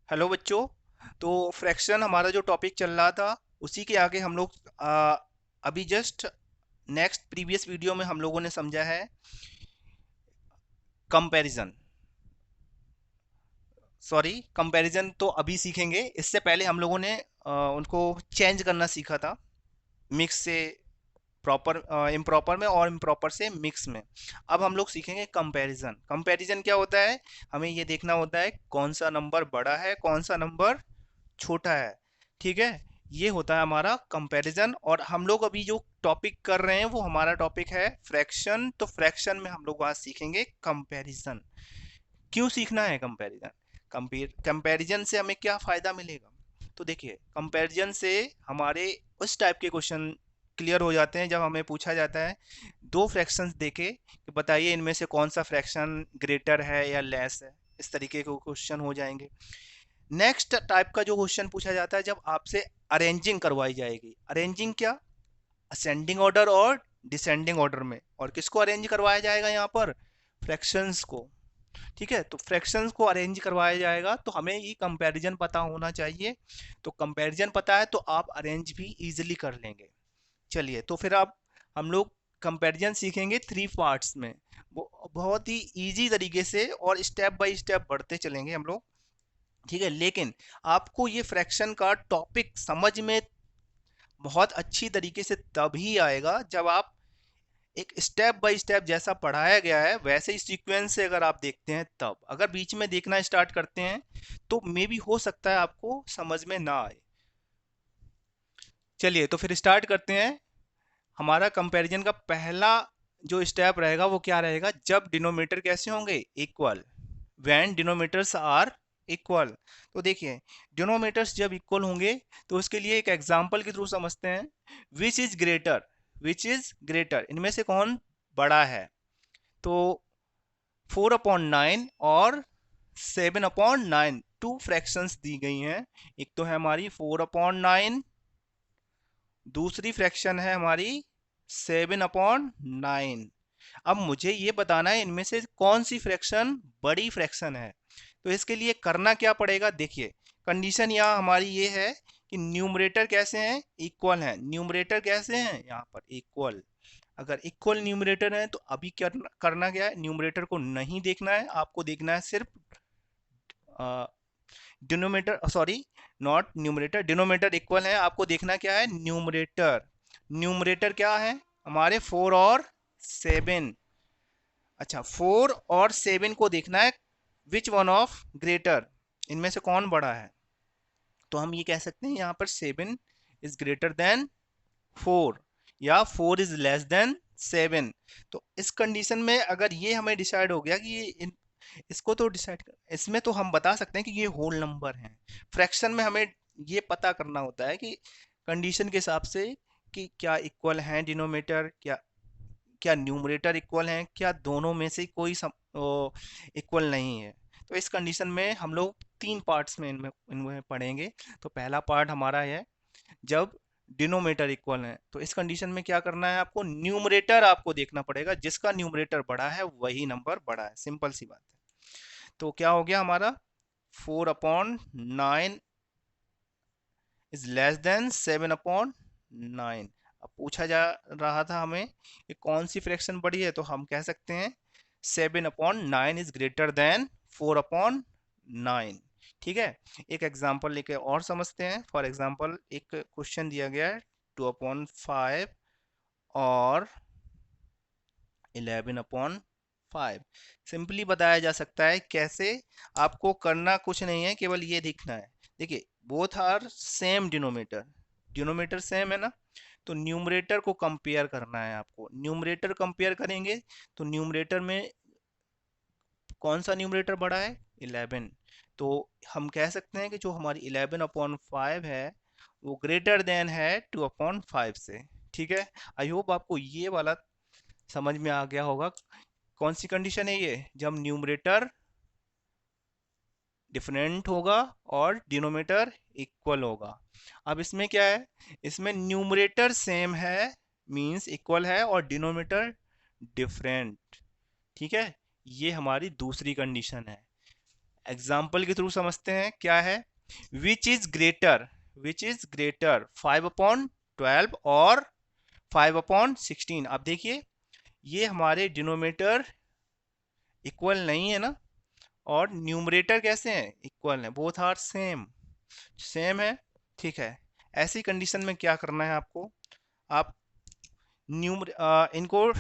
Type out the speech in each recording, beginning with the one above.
Hello बच्चों। तो fraction हमारा जो टॉपिक चल रहा था उसी के आगे हम लोग अभी जस्ट नेक्स्ट प्रीवियस वीडियो में हम लोगों ने समझा है कंपैरिजन। सॉरी, कंपैरिजन तो अभी सीखेंगे। इससे पहले हम लोगों ने उनको चेंज करना सीखा था, मिक्स से प्रॉपर इम्प्रॉपर में और इम्प्रॉपर से मिक्स में। अब हम लोग सीखेंगे कंपैरिजन। कंपैरिजन क्या होता है? हमें ये देखना होता है कौन सा नंबर बड़ा है, कौन सा नंबर छोटा है। ठीक है, ये होता है हमारा कंपैरिजन। और हम लोग अभी जो टॉपिक कर रहे हैं वो हमारा टॉपिक है फ्रैक्शन। तो फ्रैक्शन में हम लोग आज सीखेंगे कंपैरिजन। क्यों सीखना है कंपैरिजन? कंपैरिजन से हमें क्या फायदा मिलेगा? तो देखिए, कंपैरिजन से हमारे उस टाइप के क्वेश्चन क्लियर हो जाते हैं जब हमें पूछा जाता है दो फ्रैक्शंस देके कि बताइए इनमें से कौन सा फ्रैक्शन ग्रेटर है या लेस है। इस तरीके के क्वेश्चन हो जाएंगे। नेक्स्ट टाइप का जो क्वेश्चन पूछा जाता है जब आपसे अरेंजिंग करवाई जाएगी। अरेंजिंग क्या? असेंडिंग ऑर्डर और डिसेंडिंग ऑर्डर में। और किसको अरेंज करवाया जाएगा यहाँ पर? फ्रैक्शंस को। ठीक है, तो फ्रैक्शंस को अरेंज करवाया जाएगा तो हमें ये कंपैरिजन पता होना चाहिए। तो कंपैरिजन पता है तो आप अरेंज भी इजीली कर लेंगे। चलिए, तो फिर अब हम लोग कंपैरिजन सीखेंगे थ्री पार्ट्स में। वो बहुत ही इजी तरीके से और स्टेप बाय स्टेप बढ़ते चलेंगे हम लोग। ठीक है, लेकिन आपको ये फ्रैक्शन का टॉपिक समझ में बहुत अच्छी तरीके से तभी आएगा जब आप एक स्टेप बाय स्टेप जैसा पढ़ाया गया है वैसे ही सीक्वेंस से अगर आप देखते हैं। तब अगर बीच में देखना स्टार्ट करते हैं तो मे भी हो सकता है आपको समझ में ना आए। चलिए, तो फिर स्टार्ट करते हैं। हमारा कंपैरिजन का पहला जो स्टेप रहेगा वो क्या रहेगा? जब डिनोमिनेटर कैसे होंगे? Equal. When denominators are equal. तो देखिए, डिनोमिनेटर्स जब इक्वल होंगे तो उसके लिए एक एग्जांपल के थ्रू समझते हैं। Which is greater? Which is greater, इनमें से कौन बड़ा है? तो 4/9 और 7/9 टू फ्रैक्शंस दी गई हैं। एक तो है हमारी 4/9, दूसरी फ्रैक्शन है हमारी 7/9। अब मुझे ये बताना है इनमें से कौन सी फ्रैक्शन बड़ी फ्रैक्शन है। तो इसके लिए करना क्या पड़ेगा? देखिए, कंडीशन यहाँ हमारी ये है कि न्यूमरेटर कैसे हैं? इक्वल हैं। न्यूमरेटर कैसे हैं? यहाँ पर इक्वल। अगर इक्वल न्यूमरेटर है तो अभी क्या करना? क्या है, न्यूमरेटर को नहीं देखना है, आपको देखना है सिर्फ denominator. Sorry, not numerator, denominator equal है, आपको देखना क्या है? न्यूमरेटर। न्यूमरेटर क्या है हमारे? 4 और 7। अच्छा, 4 और 7 को देखना है विच वन ऑफ ग्रेटर, इनमें से कौन बड़ा है। तो हम ये कह सकते हैं यहाँ पर 7 इज ग्रेटर देन 4 या 4 इज लेस देन 7। तो इस कंडीशन में अगर ये हमें डिसाइड हो गया कि इसको तो डिसाइड कर, इसमें तो हम बता सकते हैं कि ये होल नंबर हैं। फ्रैक्शन में हमें ये पता करना होता है कि कंडीशन के हिसाब से कि क्या इक्वल हैं डिनोमिनेटर, क्या न्यूमरेटर इक्वल हैं, क्या दोनों में से कोई इक्वल नहीं है। तो इस कंडीशन में हम लोग तीन पार्ट्स में इनमें पढ़ेंगे। तो पहला पार्ट हमारा है जब डिनोमिनेटर इक्वल है। तो इस कंडीशन में क्या करना है? आपको न्यूमरेटर आपको देखना पड़ेगा, जिसका न्यूमरेटर बड़ा है वही नंबर बड़ा है। सिंपल सी बात है। तो क्या हो गया हमारा? 4/9 इज लेस देन 7/9। अब पूछा जा रहा था हमें कि कौन सी फ्रैक्शन बड़ी है, तो हम कह सकते हैं 7/9 इज ग्रेटर देन 4/9। ठीक है, एक एग्जांपल लेके और समझते हैं। फॉर एग्जांपल, एक क्वेश्चन दिया गया है 2/5 और 11/5। सिंपली बताया जा सकता है कैसे। आपको करना कुछ नहीं है, केवल ये दिखना है। देखिए, both are same denominator, denominator same है ना। तो न्यूमरेटर को कंपेयर करना है आपको। न्यूमरेटर कंपेयर करेंगे तो न्यूमरेटर में कौन सा न्यूमरेटर बड़ा है? 11। तो हम कह सकते हैं कि जो हमारी 11/5 है वो ग्रेटर देन है 2/5 से। ठीक है, आई होप आपको ये वाला समझ में आ गया होगा। कौन सी कंडीशन है ये? जब न्यूमरेटर डिफरेंट होगा और डिनोमिनेटर इक्वल होगा। अब इसमें क्या है? इसमें न्यूमरेटर सेम है मींस इक्वल है और डिनोमिनेटर डिफरेंट। ठीक है, ये हमारी दूसरी कंडीशन है। एग्जाम्पल के थ्रू समझते हैं क्या है। विच इज ग्रेटर 5/12 और 5/16। अब देखिए ये हमारे डिनोमिनेटर इक्वल नहीं है ना, और न्यूमरेटर कैसे हैं, इक्वल है, बोथ आर सेम, सेम है। ठीक है, ऐसी कंडीशन में क्या करना है आपको, आप इनको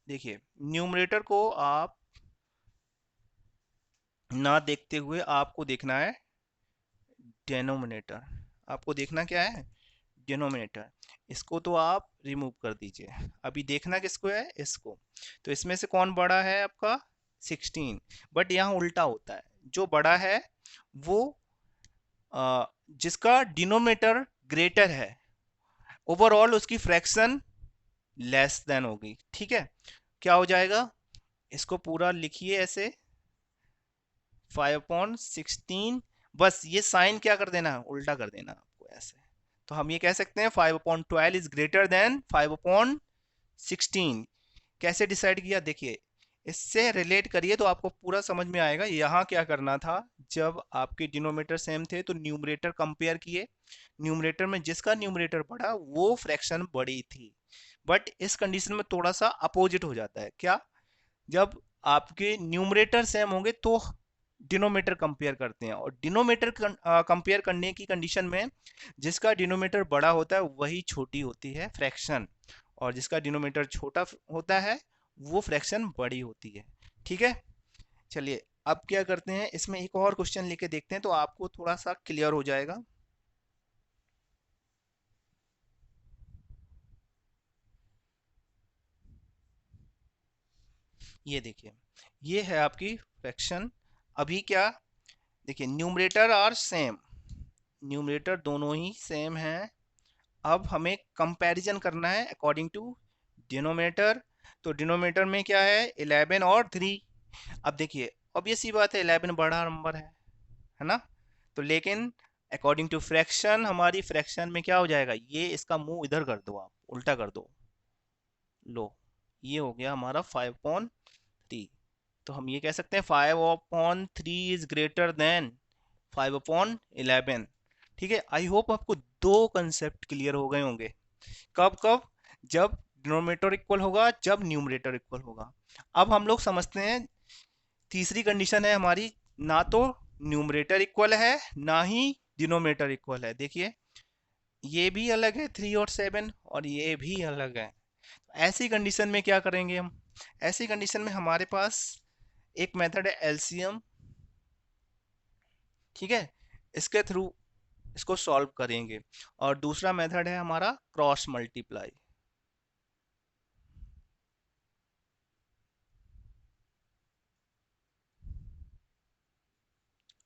देखिए, न्यूमरेटर को आप ना देखते हुए आपको देखना है डेनोमिनेटर। आपको देखना क्या है, डिनोमिनेटर। इसको तो आप रिमूव कर दीजिए, अभी देखना किसको है, इसको। तो इसमें से कौन बड़ा है आपका, 16। बट यहाँ उल्टा होता है, जो बड़ा है वो जिसका डिनोमिनेटर ग्रेटर है, ओवरऑल उसकी फ्रैक्शन लेस देन होगी। ठीक है, क्या हो जाएगा, इसको पूरा लिखिए ऐसे 5/16। बस ये साइन क्या कर देना है, उल्टा कर देना आपको ऐसे। तो हम ये कह सकते हैं 5/12 इज ग्रेटर देन 5/16। कैसे डिसाइड किया, देखिए इससे रिलेट करिए तो आपको पूरा समझ में आएगा। यहाँ क्या करना था, जब आपके डिनोमिनेटर सेम थे तो न्यूमरेटर कंपेयर किए, न्यूमरेटर में जिसका न्यूमरेटर बढ़ा वो फ्रैक्शन बड़ी थी। बट इस कंडीशन में थोड़ा सा अपोजिट हो जाता है, क्या, जब आपके न्यूमरेटर सेम होंगे तो डिनोमिनेटर कंपेयर करते हैं, और डिनोमिनेटर कंपेयर करने की कंडीशन में जिसका डिनोमिनेटर बड़ा होता है वही छोटी होती है फ्रैक्शन, और जिसका डिनोमिनेटर छोटा होता है वो फ्रैक्शन बड़ी होती है। ठीक है, चलिए अब क्या करते हैं, इसमें एक और क्वेश्चन लेके देखते हैं तो आपको थोड़ा सा क्लियर हो जाएगा। ये देखिए, ये है आपकी फ्रैक्शन। अभी क्या, देखिए न्यूमरेटर आर सेम, न्यूमरेटर दोनों ही सेम हैं। अब हमें कंपैरिजन करना है अकॉर्डिंग टू डिनोमिनेटर। तो डिनोमिनेटर में क्या है, 11 और 3। अब देखिए ऑब्वियस सी बात है, 11 बड़ा नंबर है ना। तो लेकिन अकॉर्डिंग टू फ्रैक्शन, हमारी फ्रैक्शन में क्या हो जाएगा, ये इसका मुंह इधर कर दो, आप उल्टा कर दो, लो ये हो गया हमारा 5/3। तो हम ये कह सकते हैं 5/3 इज ग्रेटर देन 5/11। ठीक है, आई होप आपको दो कंसेप्ट क्लियर हो गए होंगे। कब कब, जब डिनोमिनेटर इक्वल होगा, जब न्यूमरेटर इक्वल होगा। अब हम लोग समझते हैं तीसरी कंडीशन है हमारी, ना तो न्यूमरेटर इक्वल है ना ही डिनोमिनेटर इक्वल है। देखिए ये भी अलग है 3 और 7, और ये भी अलग है। ऐसी कंडीशन में क्या करेंगे हम, ऐसी कंडीशन में हमारे पास एक मेथड है एलसीएम। ठीक है, इसके थ्रू इसको सॉल्व करेंगे, और दूसरा मेथड है हमारा cross multiply.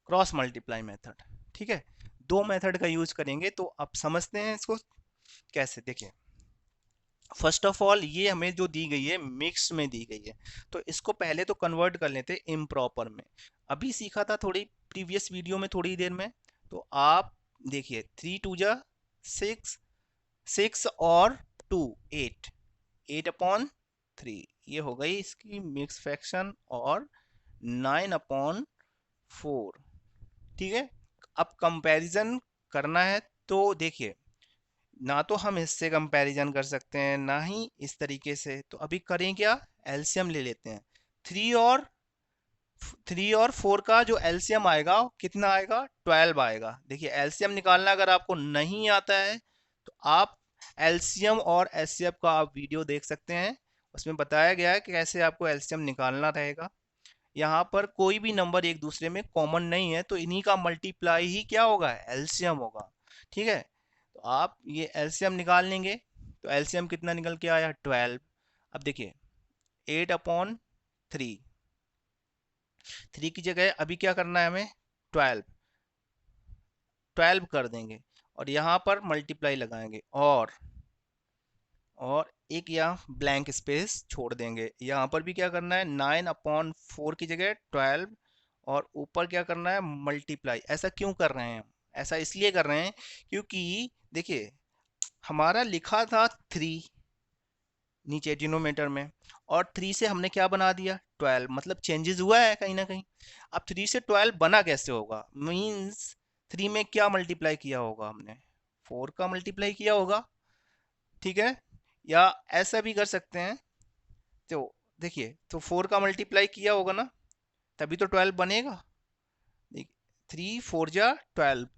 Cross multiply method, ठीक है, दो मेथड का यूज करेंगे। तो अब समझते हैं इसको कैसे। देखिए फर्स्ट ऑफ ऑल ये हमें जो दी गई है मिक्स में दी गई है, तो इसको पहले तो कन्वर्ट कर लेते हैं इम्प्रॉपर में। अभी सीखा था थोड़ी प्रीवियस वीडियो में थोड़ी देर में। तो आप देखिए 3 2 जा 6, 6 और 2 8, 8/3 ये हो गई इसकी मिक्स फ्रैक्शन, और 9/4। ठीक है, अब कंपैरिजन करना है तो देखिए, ना तो हम इससे कंपैरिजन कर सकते हैं ना ही इस तरीके से। तो अभी करें क्या, एलसीएम ले लेते हैं। 3 और 4 का जो एलसीएम आएगा कितना आएगा, 12 आएगा। देखिए एलसीएम निकालना अगर आपको नहीं आता है तो आप एलसीएम और एचसीएफ का आप वीडियो देख सकते हैं, उसमें बताया गया है कि कैसे आपको एलसीएम निकालना रहेगा। यहाँ पर कोई भी नंबर एक दूसरे में कॉमन नहीं है, तो इन्हीं का मल्टीप्लाई ही क्या होगा, एलसीएम होगा। ठीक है, तो आप ये एलसीएम निकाल लेंगे, तो एलसीएम कितना निकल के आया, 12। अब देखिए 8/3, 3 की जगह अभी क्या करना है हमें, 12, 12 कर देंगे, और यहाँ पर मल्टीप्लाई लगाएंगे, और एक यहाँ ब्लैंक स्पेस छोड़ देंगे। यहाँ पर भी क्या करना है, 9/4 की जगह 12, और ऊपर क्या करना है, मल्टीप्लाई। ऐसा क्यों कर रहे हैं हम, ऐसा इसलिए कर रहे हैं क्योंकि देखिए हमारा लिखा था 3 नीचे डिनोमिनेटर में, और 3 से हमने क्या बना दिया, 12 मतलब चेंजेस हुआ है कहीं ना कहीं। अब 3 से 12 बना कैसे होगा, मींस 3 में क्या मल्टीप्लाई किया होगा हमने, 4 का मल्टीप्लाई किया होगा, ठीक है। या ऐसा भी कर सकते हैं, तो देखिए तो 4 का मल्टीप्लाई किया होगा ना, तभी तो 12 बनेगा। देखिए 3 4 जा 12,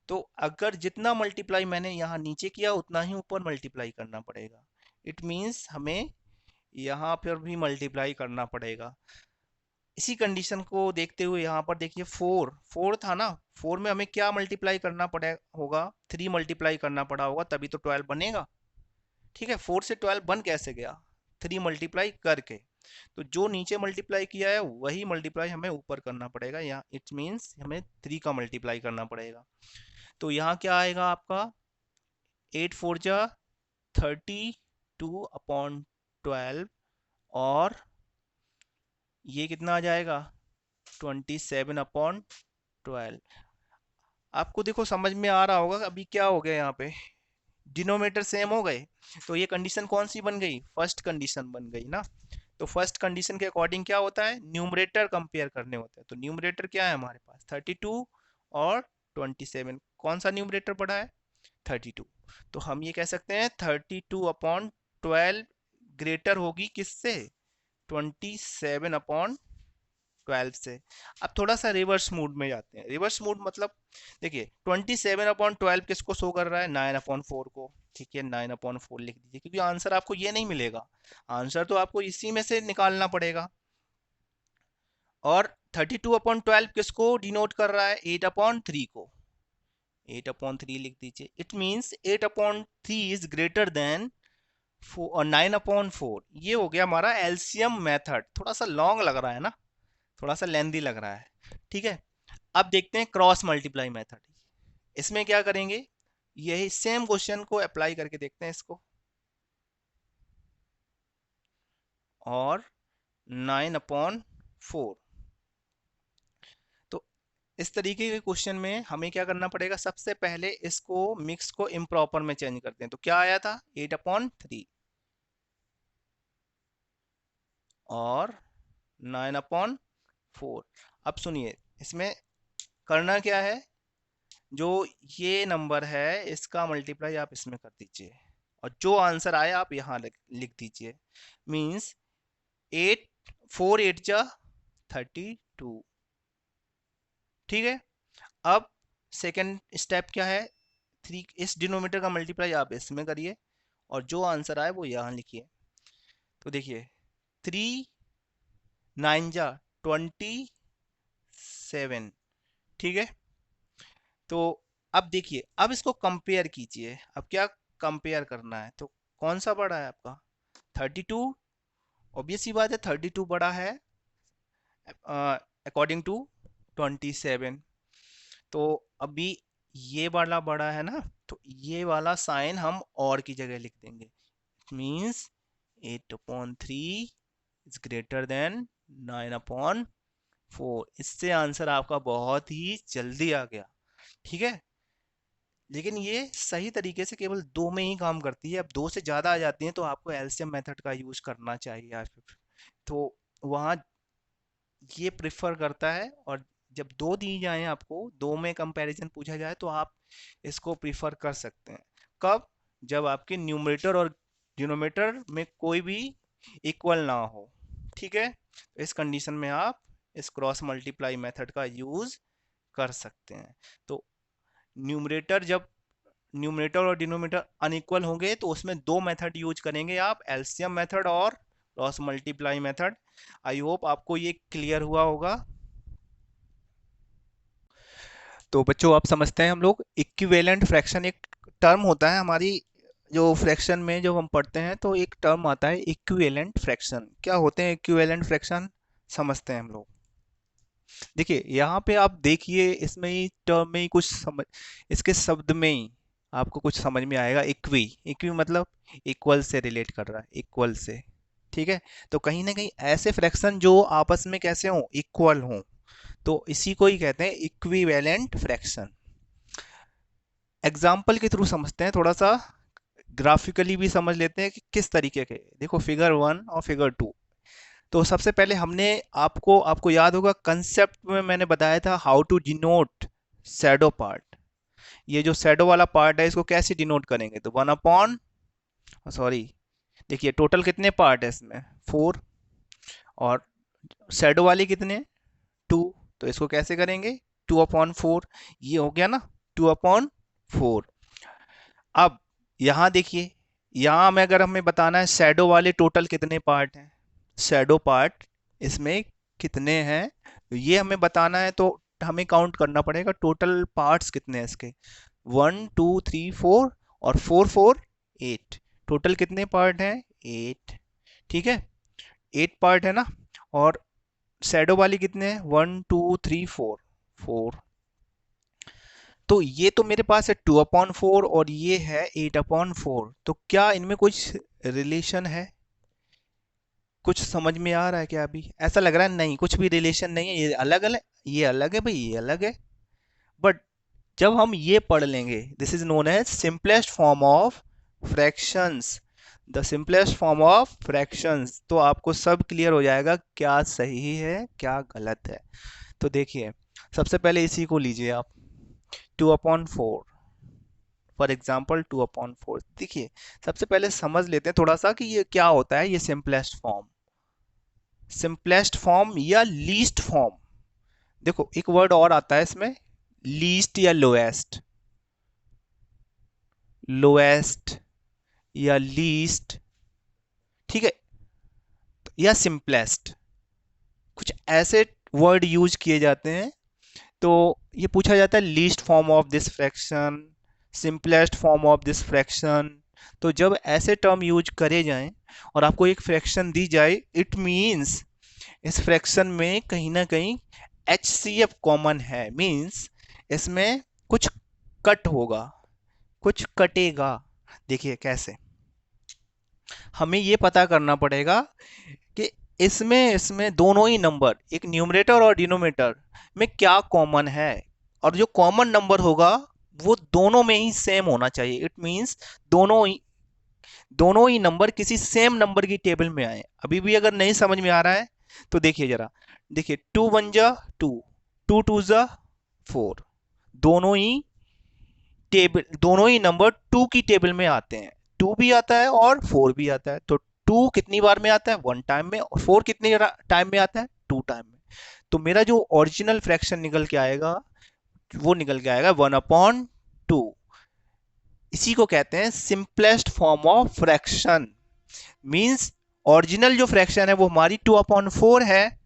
तो अगर जितना मल्टीप्लाई मैंने यहाँ नीचे किया उतना ही ऊपर मल्टीप्लाई करना पड़ेगा। इट मीन्स हमें यहाँ पर भी मल्टीप्लाई करना पड़ेगा। इसी कंडीशन को देखते हुए यहाँ पर देखिए 4 था ना, 4 में हमें क्या मल्टीप्लाई करना पड़े होगा, 3 मल्टीप्लाई करना पड़ा होगा, तभी तो 12 बनेगा। ठीक है, 4 से 12 बन कैसे गया, 3 मल्टीप्लाई करके। तो जो नीचे मल्टीप्लाई किया है वही मल्टीप्लाई हमें ऊपर करना पड़ेगा, यहाँ इट मीन्स हमें 3 का मल्टीप्लाई करना पड़ेगा। तो यहाँ क्या आएगा आपका, 8 4 जा 32 अपॉन 12, और ये कितना आ जाएगा 27/12। आपको देखो समझ में आ रहा होगा अभी क्या हो गया, यहाँ पे डिनोमिनेटर सेम हो गए, तो ये कंडीशन कौन सी बन गई, फर्स्ट कंडीशन बन गई ना। तो फर्स्ट कंडीशन के अकॉर्डिंग क्या होता है, न्यूमरेटर कंपेयर करने होते हैं। तो न्यूमरेटर क्या है हमारे पास, 32 और 27, कौन सा न्यूमरेटर पड़ा है, 32। तो हम ये कह सकते हैं 32/12 ग्रेटर होगी किससे, 27/12 से। अब थोड़ा सा रिवर्स मूड में जाते हैं। रिवर्स मूड मतलब देखिए 27/12 किसको शो कर रहा है, 9/4 को। ठीक है, 9/4 लिख दीजिए, क्योंकि आंसर आपको ये नहीं मिलेगा, आंसर तो आपको इसी में से निकालना पड़ेगा। और 32/12 किसको डिनोट कर रहा है, 8/3 को, 8/3 लिख दीजिए। It means 8/3 is greater than 9/4। ये हो गया हमारा एलसीएम मेथड। थोड़ा सा लॉन्ग लग रहा है ना, थोड़ा सा लेंदी लग रहा है, ठीक है। अब देखते हैं क्रॉस मल्टीप्लाई मेथड। इसमें क्या करेंगे, यही सेम क्वेश्चन को अप्लाई करके देखते हैं इसको, और 9/4। तो इस तरीके के क्वेश्चन में हमें क्या करना पड़ेगा, सबसे पहले इसको मिक्स को इम्प्रॉपर में चेंज करते हैं। तो क्या आया था 8/3 और 9/4। अब सुनिए इसमें करना क्या है, जो ये नंबर है इसका मल्टीप्लाई आप इसमें कर दीजिए, और जो आंसर आए आप यहाँ लिख दीजिए। मीन्स 8 4 8 जा 32। ठीक है, अब सेकंड स्टेप क्या है, 3 इस डिनोमिनेटर का मल्टीप्लाई आप इसमें करिए, और जो आंसर आए वो यहाँ लिखिए। तो देखिए 3 9 जा 27। ठीक है, तो अब देखिए, अब इसको कंपेयर कीजिए। अब क्या कंपेयर करना है, तो कौन सा बड़ा है आपका, 32। ऑब्वियस सी बात है 32 बड़ा है अकॉर्डिंग टू 27। तो अभी ये वाला बड़ा है ना, तो ये वाला साइन हम और की जगह लिख देंगे। Means 8/3 is greater than 9/4। इससे आंसर आपका बहुत ही जल्दी आ गया। ठीक है, लेकिन ये सही तरीके से केवल 2 में ही काम करती है। अब 2 से ज़्यादा आ जाती हैं तो आपको एलसीएम मेथड का यूज करना चाहिए, या फिर तो वहाँ ये प्रिफर करता है। और जब 2 दी जाए, आपको 2 में कंपैरिजन पूछा जाए, तो आप इसको प्रिफर कर सकते हैं। कब, जब आपके न्यूमरेटर और डिनोमिनेटर में कोई भी इक्वल ना हो। ठीक है, तो इस कंडीशन में आप इस क्रॉस मल्टीप्लाई मेथड का यूज कर सकते हैं। तो न्यूमरेटर जब न्यूमरेटर और डिनोमिनेटर अनइक्वल होंगे तो उसमें 2 मेथड यूज करेंगे आप, एलसीएम मेथड और cross multiply method. I hope आपको ये क्लियर हुआ होगा। तो बच्चों आप समझते हैं, हम लोग इक्विवेलेंट फ्रैक्शन एक टर्म होता है हमारी जो फ्रैक्शन में जब हम पढ़ते हैं, तो एक टर्म आता है इक्विवेलेंट फ्रैक्शन। क्या होते हैं इक्विवेलेंट फ्रैक्शन, समझते हैं हम लोग। देखिए यहाँ पे आप देखिए, इसमें ही टर्म में ही कुछ समझ, इसके शब्द में ही आपको कुछ समझ में आएगा। इक्वी, इक्वी मतलब इक्वल से रिलेट कर रहा है, इक्वल से। ठीक है, तो कहीं ना कहीं ऐसे फ्रैक्शन जो आपस में कैसे हों, इक्वल हों, तो इसी को ही कहते हैं इक्विवेलेंट फ्रैक्शन। एग्जाम्पल के थ्रू समझते हैं, थोड़ा सा ग्राफिकली भी समझ लेते हैं कि किस तरीके के। देखो फिगर 1 और फिगर 2, तो सबसे पहले हमने आपको याद होगा कंसेप्ट में मैंने बताया था how to denote shadow part. ये जो शैडो वाला पार्ट है इसको कैसे डिनोट करेंगे, तो 1 अपॉन, सॉरी, देखिए टोटल कितने पार्ट है इसमें 4, और शैडो वाले कितने 2, तो इसको कैसे करेंगे 2/4, ये हो गया ना 2/4। अब यहाँ देखिए, यहाँ में अगर हमें बताना है शैडो वाले टोटल कितने पार्ट हैं, शैडो पार्ट इसमें कितने हैं, तो ये हमें बताना है, तो हमें काउंट करना पड़ेगा टोटल पार्ट्स कितने हैं इसके, 1 2 3 4, और 4 4 8, टोटल कितने पार्ट हैं 8, ठीक है 8 पार्ट है ना। और शैडो वाली कितने हैं 1 2 3 4, तो ये तो मेरे पास है 2/4 और ये है 8/4, तो क्या इनमें कुछ रिलेशन है, कुछ समझ में आ रहा है क्या? अभी ऐसा लग रहा है नहीं, कुछ भी रिलेशन नहीं है, ये अलग अलग, ये अलग है भाई, ये अलग है। बट जब हम ये पढ़ लेंगे, this is known as simplest form of fractions, the simplest form of fractions, तो आपको सब क्लियर हो जाएगा क्या सही है क्या गलत है। तो देखिए सबसे पहले इसी को लीजिए आप, 2/4, फॉर एग्जाम्पल 2/4। देखिए सबसे पहले समझ लेते हैं थोड़ा सा कि ये क्या होता है, ये सिंपलेस्ट फॉर्म, सिंपलेस्ट फॉर्म या लीस्ट फॉर्म। देखो एक वर्ड और आता है इसमें, लीस्ट या लोएस्ट, लोएस्ट या लीस्ट, ठीक है, या सिंपलेस्ट, कुछ ऐसे वर्ड यूज किए जाते हैं। तो ये पूछा जाता है least form of this fraction, simplest form of this fraction. तो जब ऐसे टर्म यूज करे जाएं और आपको एक फ्रैक्शन दी जाए, इट मीन्स इस फ्रैक्शन में कहीं ना कहीं HCF कॉमन है, मीन्स इसमें कुछ कट होगा, कुछ कटेगा। देखिए कैसे, हमें ये पता करना पड़ेगा कि इसमें इसमें दोनों ही नंबर, एक न्यूमरेटर और डिनोमिनेटर में क्या कॉमन है, और जो कॉमन नंबर होगा वो दोनों में ही सेम होना चाहिए। इट मींस दोनों ही नंबर किसी सेम नंबर की टेबल में आए। अभी भी अगर नहीं समझ में आ रहा है तो देखिए जरा, देखिए 2 1 जा 2, 2 2 जा 4, दोनों ही नंबर 2 की टेबल में आते हैं, 2 भी आता है और 4 भी आता है। तो 2 कितनी बार में आता है 1 टाइम में, और 4 कितने टाइम में आता है 2 टाइम में। तो मेरा जो ओरिजिनल फ्रैक्शन निकल के आएगा वो निकल के आएगा 1/2। इसी को कहते हैं simplest form of fraction, means original जो फ्रैक्शन है वो हमारी 2/4 है,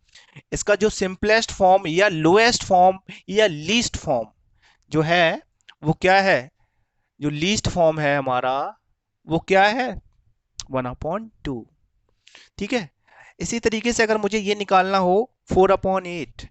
इसका जो सिंपलेस्ट फॉर्म या लोएस्ट फॉर्म या लीस्ट फॉर्म जो है वो क्या है, जो लीस्ट फॉर्म है हमारा वो क्या है 1/2, ठीक है। इसी तरीके से अगर मुझे ये निकालना हो 4/8,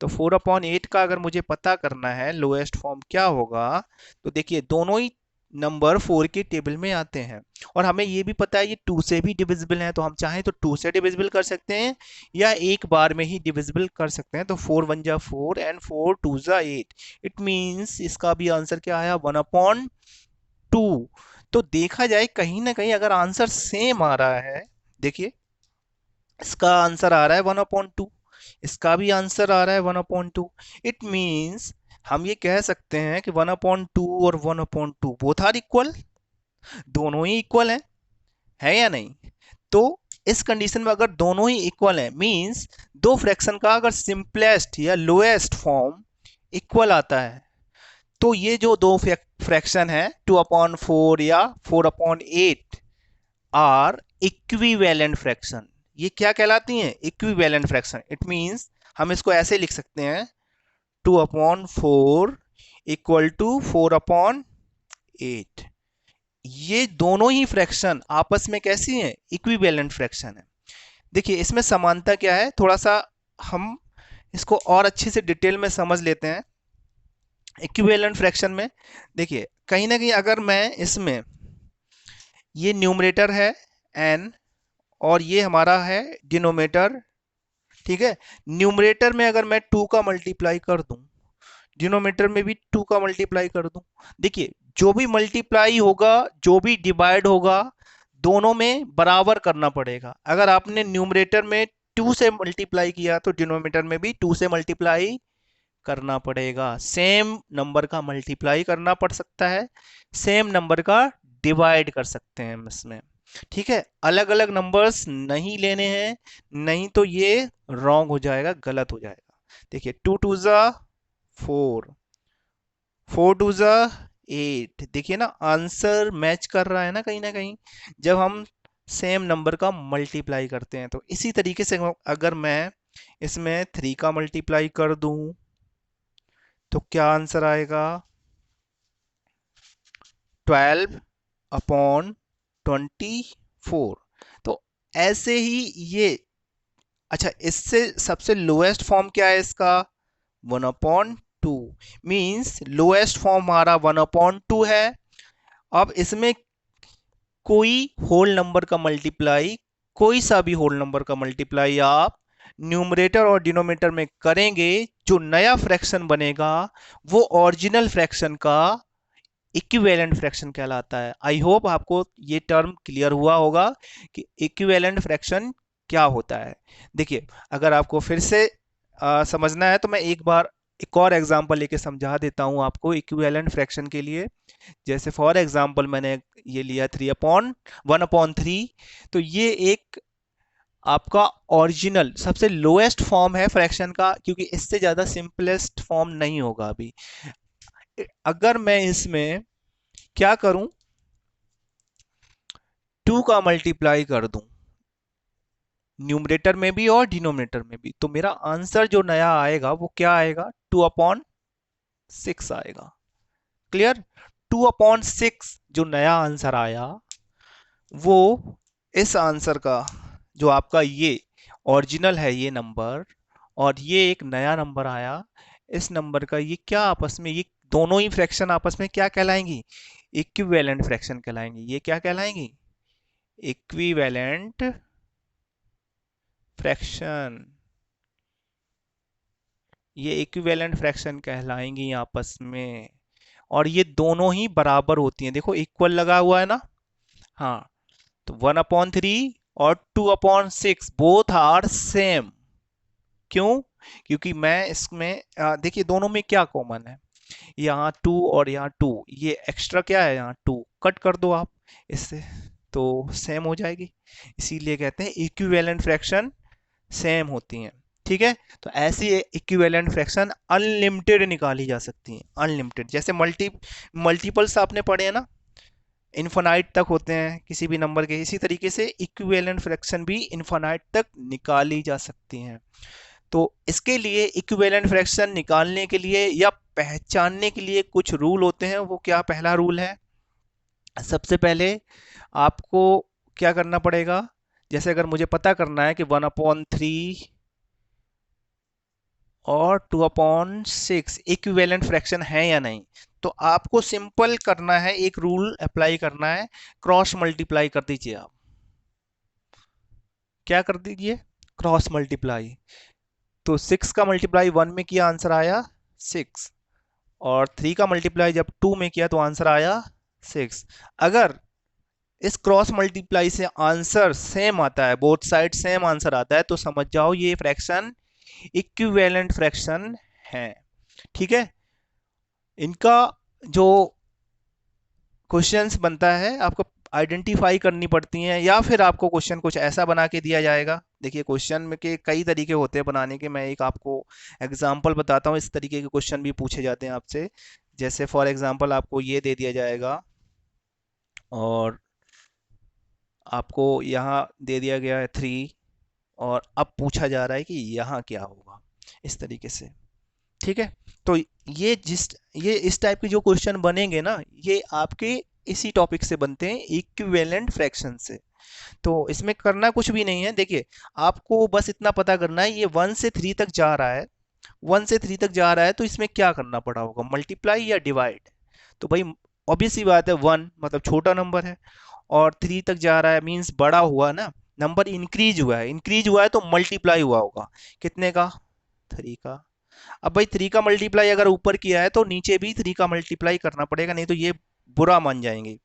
तो 4/8 का अगर मुझे पता करना है लोएस्ट फॉर्म क्या होगा, तो देखिए दोनों ही नंबर 4 के टेबल में आते हैं, और हमें ये भी पता है ये 2 से भी डिविजिबल है, तो हम चाहें तो 2 से डिविजिबल कर सकते हैं या एक बार में ही डिविजिबल कर सकते हैं। तो 4 1 जा 4 एंड 4 2 जा 8, इट मींस इसका भी आंसर क्या आया 1/2। तो देखा जाए कहीं ना कहीं अगर आंसर सेम आ रहा है, देखिए इसका आंसर आ रहा है 1/2, इसका भी आंसर आ रहा है 1/2, इट मींस हम ये कह सकते हैं कि 1/2 और 1/2 बोथ आर इक्वल, दोनों ही इक्वल है या नहीं। तो इस कंडीशन में अगर दोनों ही इक्वल है, मींस दो फ्रैक्शन का अगर सिंपलेस्ट या लोएस्ट फॉर्म इक्वल आता है, तो ये जो दो फ्रैक्शन है 2/4 या 4/8 आर इक्विवेलेंट फ्रैक्शन। ये क्या कहलाती हैं इक्विवेलेंट फ्रैक्शन। इट मींस हम इसको ऐसे लिख सकते हैं 2/4 इक्वल टू 4/8। ये दोनों ही फ्रैक्शन आपस में कैसी हैं इक्विवेलेंट फ्रैक्शन है। देखिए इसमें समानता क्या है, थोड़ा सा हम इसको और अच्छे से डिटेल में समझ लेते हैं। इक्विवेलेंट फ्रैक्शन में देखिए कहीं ना कहीं अगर मैं इसमें, ये न्यूमरेटर है n और ये हमारा है डिनोमिनेटर, ठीक है। न्यूमरेटर में अगर मैं 2 का मल्टीप्लाई कर दूं, डिनोमिनेटर में भी 2 का मल्टीप्लाई कर दूं, देखिए जो भी मल्टीप्लाई होगा जो भी डिवाइड होगा दोनों में बराबर करना पड़ेगा। अगर आपने न्यूमरेटर में 2 से मल्टीप्लाई किया तो डिनोमिनेटर में भी 2 से मल्टीप्लाई करना पड़ेगा। सेम नंबर का मल्टीप्लाई करना पड़ सकता है, सेम नंबर का डिवाइड कर सकते हैं हम इसमें। ठीक है, अलग अलग नंबर्स नहीं लेने हैं, नहीं तो ये रॉन्ग हो जाएगा, गलत हो जाएगा। देखिए 2 टू ज़ा 4, 4 टू ज़ा 8। देखिए ना, आंसर मैच कर रहा है ना कहीं ना कहीं, जब हम सेम नंबर का मल्टीप्लाई करते हैं। तो इसी तरीके से अगर मैं इसमें 3 का मल्टीप्लाई कर दूं तो क्या आंसर आएगा? 12 अपॉन 24। तो ऐसे ही ये, अच्छा इससे सबसे लोएस्ट फॉर्म क्या है इसका? 1/2। मीन्स लोएस्ट फॉर्म हमारा 1/2 है। अब इसमें कोई होल नंबर का मल्टीप्लाई, कोई सा भी होल नंबर का मल्टीप्लाई आप न्यूमरेटर और डिनोमिनेटर में करेंगे, जो नया फ्रैक्शन बनेगा वो ओरिजिनल फ्रैक्शन का इक्विवेलेंट फ्रैक्शन कहलाता है। आई होप आपको ये टर्म क्लियर हुआ होगा कि इक्विवेलेंट फ्रैक्शन क्या होता है। देखिए, अगर आपको फिर से समझना है तो मैं एक बार एक और एग्जांपल लेके समझा देता हूं आपको इक्विवेलेंट फ्रैक्शन के लिए। जैसे फॉर एग्जांपल मैंने ये लिया 1/3। तो ये एक आपका ओरिजिनल सबसे लोएस्ट फॉर्म है फ्रैक्शन का, क्योंकि इससे ज्यादा सिंपलेस्ट फॉर्म नहीं होगा अभी। अगर मैं इसमें क्या करूं, 2 का मल्टीप्लाई कर दूं न्यूमरेटर में भी और डिनोमिनेटर में भी, तो मेरा आंसर जो नया आएगा वो क्या आएगा? 2/6 आएगा। क्लियर? 2/6 जो नया आंसर आया वो इस आंसर का, जो आपका ये ओरिजिनल है ये नंबर, और ये एक नया नंबर आया, इस नंबर का ये क्या आपस में, ये दोनों ही फ्रैक्शन आपस में क्या कहलाएंगी? इक्विवेलेंट फ्रैक्शन कहलाएंगी। ये क्या कहलाएंगी? Equivalent fraction. ये इक्विवेलेंट फ्रैक्शन कहलाएंगी आपस में, और ये दोनों ही बराबर होती हैं। देखो इक्वल लगा हुआ है ना। हाँ, तो 1/3 और 2/6 बोथ आर सेम। क्यों? क्योंकि मैं इसमें देखिए दोनों में क्या कॉमन है, यहाँ 2 और यहाँ 2, ये एक्स्ट्रा क्या है, यहाँ 2 कट कर दो आप इससे, तो सेम हो जाएगी। इसीलिए कहते हैं इक्विवेलेंट फ्रैक्शन सेम होती हैं। ठीक है, तो ऐसी इक्विवेलेंट फ्रैक्शन अनलिमिटेड निकाली जा सकती हैं, अनलिमिटेड। जैसे मल्टीपल्स आपने पढ़े हैं ना, इन्फानाइट तक होते हैं किसी भी नंबर के, इसी तरीके से इक्विवेलेंट फ्रैक्शन भी इन्फानाइट तक निकाली जा सकती हैं। तो इसके लिए इक्विवेलेंट फ्रैक्शन निकालने के लिए या पहचानने के लिए कुछ रूल होते हैं। वो क्या? पहला रूल है, सबसे पहले आपको क्या करना पड़ेगा, जैसे अगर मुझे पता करना है कि 1/3 और 2/6 इक्विवेलेंट फ्रैक्शन है या नहीं, तो आपको सिंपल करना है, एक रूल अप्लाई करना है, क्रॉस मल्टीप्लाई कर दीजिए आप। क्या कर दीजिए? Cross multiply. तो 6 का मल्टीप्लाई 1 में किया, आंसर आया 6, और 3 का मल्टीप्लाई जब 2 में किया तो आंसर आया 6। अगर इस क्रॉस मल्टीप्लाई से आंसर सेम आता है, बोथ साइड सेम आंसर आता है, तो समझ जाओ ये फ्रैक्शन इक्विवेलेंट फ्रैक्शन है। ठीक है, इनका जो क्वेश्चंस बनता है आपको आइडेंटिफाई करनी पड़ती हैं, या फिर आपको क्वेश्चन कुछ ऐसा बना के दिया जाएगा। देखिए क्वेश्चन में के कई तरीके होते हैं बनाने के, मैं एक आपको एग्जांपल बताता हूँ। इस तरीके के क्वेश्चन भी पूछे जाते हैं आपसे। जैसे फॉर एग्जांपल आपको ये दे दिया जाएगा और आपको यहाँ दे दिया गया है 3, और अब पूछा जा रहा है कि यहाँ क्या होगा, इस तरीके से। ठीक है, तो ये इस टाइप के जो क्वेश्चन बनेंगे ना, ये आपके इसी टॉपिक से बनते हैं, इक्विवेलेंट फ्रैक्शन से। तो इसमें करना कुछ भी नहीं है। देखिए आपको बस इतना पता करना है, ये 1 से 3 तक जा रहा है, 1 से 3 तक जा रहा है, तो इसमें क्या करना पड़ा होगा, मल्टीप्लाई या डिवाइड? तो भाई ऑब्वियस सी बात है, 1 मतलब छोटा नंबर है, और 3 तक जा रहा है मीन्स बड़ा हुआ ना, नंबर इंक्रीज हुआ है, इंक्रीज हुआ है तो मल्टीप्लाई हुआ होगा कितने का? 3 का। अब भाई 3 का मल्टीप्लाई अगर ऊपर किया है तो नीचे भी 3 का मल्टीप्लाई करना पड़ेगा, नहीं तो ये बुरा मान जाएंगे।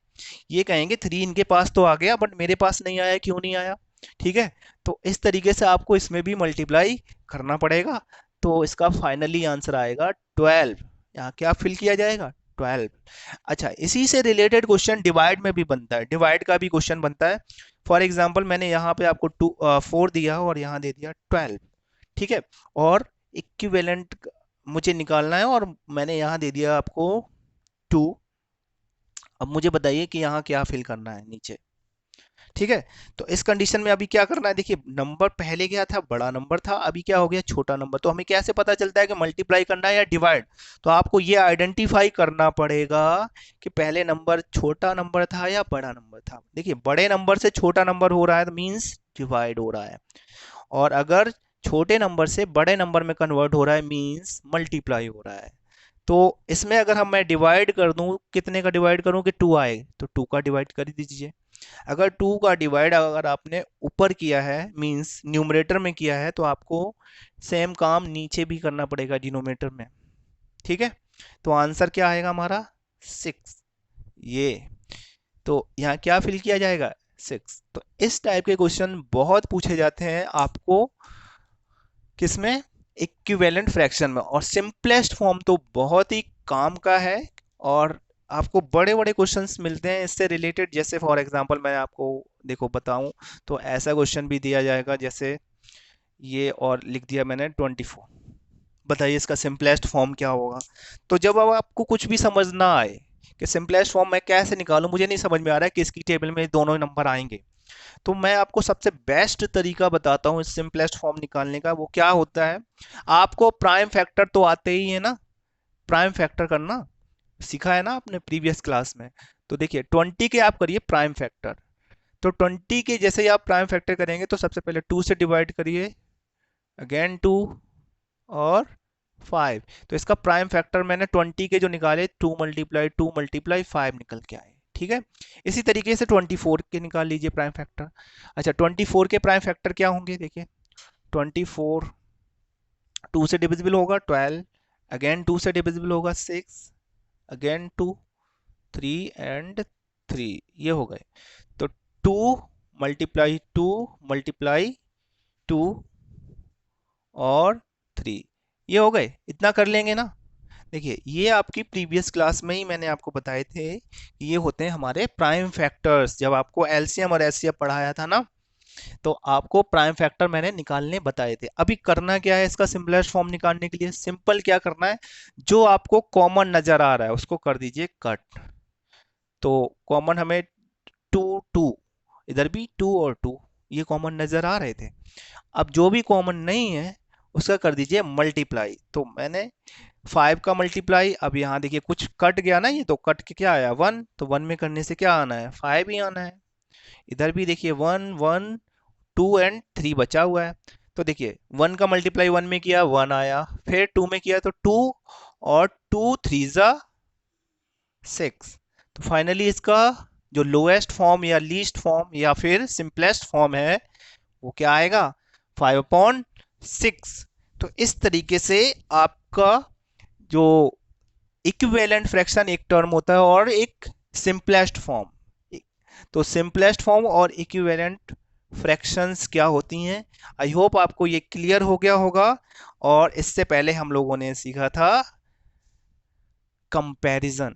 ये कहेंगे 3 इनके पास तो आ गया बट मेरे पास नहीं आया, क्यों नहीं आया? ठीक है, तो इस तरीके से आपको इसमें भी मल्टीप्लाई करना पड़ेगा। तो इसका फाइनली आंसर आएगा 12। यहाँ क्या फिल किया जाएगा? 12। अच्छा, इसी से रिलेटेड क्वेश्चन डिवाइड में भी बनता है, डिवाइड का भी क्वेश्चन बनता है। फॉर एग्जाम्पल मैंने यहाँ पे आपको 4 दिया और यहाँ दे दिया 12। ठीक है, और इक्विवेलेंट मुझे निकालना है और मैंने यहाँ दे दिया आपको 2। अब मुझे बताइए कि यहाँ क्या फिल करना है नीचे। ठीक है, तो इस कंडीशन में अभी क्या करना है, देखिए नंबर पहले क्या था, बड़ा नंबर था, अभी क्या हो गया, छोटा नंबर। तो हमें कैसे पता चलता है कि मल्टीप्लाई करना है या डिवाइड? तो आपको ये आइडेंटिफाई करना पड़ेगा कि पहले नंबर छोटा नंबर था या बड़ा नंबर था। देखिए बड़े नंबर से छोटा नंबर हो रहा है तो मीन्स डिवाइड हो रहा है, और अगर छोटे नंबर से बड़े नंबर में कन्वर्ट हो रहा है मीन्स मल्टीप्लाई हो रहा है। तो इसमें अगर हम मैं डिवाइड कर दूं, कितने का डिवाइड करूं कि 2 आए, तो 2 का डिवाइड कर दीजिए। अगर 2 का डिवाइड अगर आपने ऊपर किया है मींस न्यूमरेटर में किया है, तो आपको सेम काम नीचे भी करना पड़ेगा डिनोमिनेटर में। ठीक है, तो आंसर क्या आएगा हमारा 6। ये तो यहाँ क्या फिल किया जाएगा 6। तो इस टाइप के क्वेश्चन बहुत पूछे जाते हैं आपको किसमें, इक्विवेलेंट फ्रैक्शन में। और सिंपलेस्ट फॉर्म तो बहुत ही काम का है, और आपको बड़े बड़े क्वेश्चंस मिलते हैं इससे रिलेटेड। जैसे फॉर एग्जांपल मैं आपको देखो बताऊं, तो ऐसा क्वेश्चन भी दिया जाएगा जैसे ये, और लिख दिया मैंने 24। बताइए इसका सिंपलेस्ट फॉर्म क्या होगा? तो जब अब आपको कुछ भी समझ ना आए कि सिंपलेस्ट फॉर्म मैं कैसे निकालूं, मुझे नहीं समझ में आ रहा है कि इसकी टेबल में दोनों नंबर आएंगे, तो मैं आपको सबसे बेस्ट तरीका बताता हूँ इस सिंपलेस्ट फॉर्म निकालने का। वो क्या होता है, आपको प्राइम फैक्टर तो आते ही है ना, प्राइम फैक्टर करना सीखा है ना आपने प्रीवियस क्लास में। तो देखिए 20 के आप करिए प्राइम फैक्टर। तो 20 के जैसे ही आप प्राइम फैक्टर करेंगे तो सबसे पहले 2 से डिवाइड करिए, अगेन 2, और 5। तो इसका प्राइम फैक्टर मैंने 20 के जो निकाले 2 × 2 × 5 निकल के आए। ठीक है, इसी तरीके से 24 के निकाल लीजिए प्राइम फैक्टर। अच्छा 24 के प्राइम फैक्टर क्या होंगे, देखिए 24 2 से डिविजिबल होगा 12, अगेन 2 से डिविजिबल होगा 6, अगेन 2, 3 एंड 3, ये हो गए। तो 2 मल्टीप्लाई 2 मल्टीप्लाई 2 और 3, ये हो गए। इतना कर लेंगे ना। देखिए ये आपकी प्रीवियस क्लास में ही मैंने आपको बताए थे, ये होते हैं हमारे प्राइम फैक्टर्स। जब आपको एलसीएम और एचसीएफ पढ़ाया था ना, तो आपको प्राइम फैक्टर मैंने निकालने बताए थे। अभी करना क्या है, इसका सिंपलेस्ट फॉर्म निकालने के लिए सिंपल क्या करना है, जो आपको कॉमन नजर आ रहा है उसको कर दीजिए कट। तो कॉमन हमें 2 इधर भी 2 और 2 ये कॉमन नजर आ रहे थे। अब जो भी कॉमन नहीं है उसका कर दीजिए मल्टीप्लाई। तो मैंने 5 का मल्टीप्लाई, अब यहाँ देखिए कुछ कट गया ना, ये तो कट के क्या आया 1, तो 1 में करने से क्या आना है 5 ही आना है। इधर भी देखिए 1 1 2 एंड 3 बचा हुआ है। तो देखिए 1 का मल्टीप्लाई 1 में किया 1 आया, फिर 2 में किया तो 2, और 2 3 जा 6। तो फाइनली इसका जो लोएस्ट फॉर्म या लीस्ट फॉर्म या फिर सिंपलेस्ट फॉर्म है वो क्या आएगा 5/6। तो इस तरीके से आपका जो इक्विवेलेंट फ्रैक्शन एक टर्म होता है और एक सिंपलेस्ट फॉर्म। तो सिंपलेस्ट फॉर्म और इक्विवेलेंट फ्रैक्शंस क्या होती हैं, आई होप आपको ये क्लियर हो गया होगा। और इससे पहले हम लोगों ने सीखा था कंपैरिजन,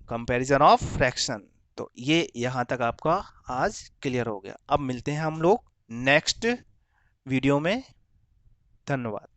कंपैरिजन ऑफ फ्रैक्शन। तो ये यहां तक आपका आज क्लियर हो गया। अब मिलते हैं हम लोग नेक्स्ट वीडियो में। धन्यवाद।